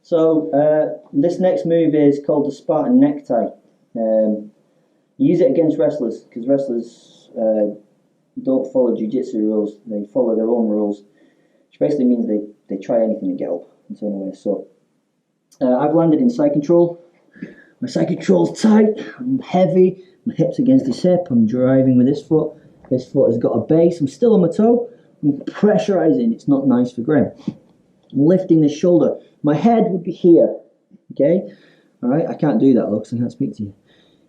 So this next move is called the Spartan Necktie. You use it against wrestlers because wrestlers don't follow jiu-jitsu rules. They follow their own rules, which basically means they try anything to get up in some way. So I've landed in side control. My side control's tight. I'm heavy. My hip's against his hip. I'm driving with this foot. This foot has got a base. I'm still on my toe. I'm pressurizing. It's not nice for Graham. I'm lifting the shoulder. My head would be here. Okay? Alright, I can't do that, look, because I can't speak to you.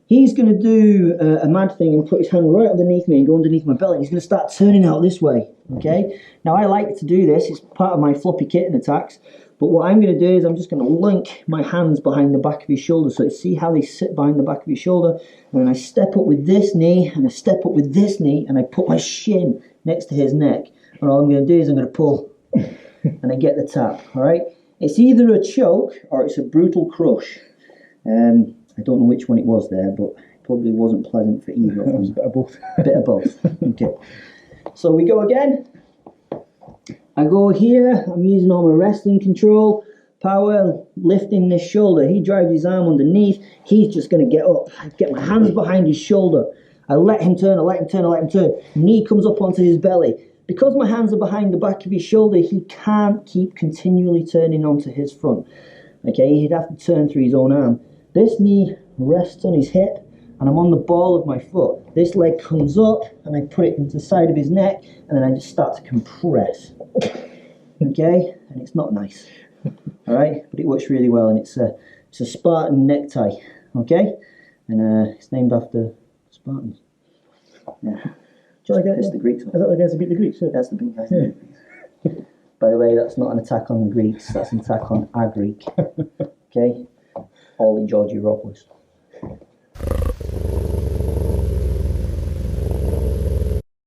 He's going to do a mad thing and put his hand right underneath me and go underneath my belly. He's going to start turning out this way. Okay? Now, I like to do this. It's part of my floppy kitten attacks. But what I'm going to do is I'm just going to link my hands behind the back of his shoulder. So see how they sit behind the back of his shoulder? And then I step up with this knee, and I step up with this knee, and I put my shin next to his neck. And all I'm going to do is I'm going to pull, and I get the tap. All right? It's either a choke or it's a brutal crush. I don't know which one it was there, but it probably wasn't pleasant for either of them. It was a bit of both. A bit of both. Okay. So we go again. I go here. I'm using all my wrestling control, power, lifting this shoulder. He drives his arm underneath. He's just going to get up. I get my hands behind his shoulder. I let him turn, I let him turn, I let him turn. Knee comes up onto his belly. Because my hands are behind the back of his shoulder, he can't keep continually turning onto his front. Okay, he'd have to turn through his own arm. This knee rests on his hip, and I'm on the ball of my foot. This leg comes up, and I put it into the side of his neck, and then I just start to compress. Okay, and it's not nice. All right, but it works really well, and it's a Spartan necktie. Okay, and it's named after Spartans. Yeah. Do you like that? It's the Greeks. I thought the guys beat the Greeks. That's the big guys. Yeah. By the way, that's not an attack on the Greeks. That's an attack on our Greek. Okay, Ollie Georgiouropoulos.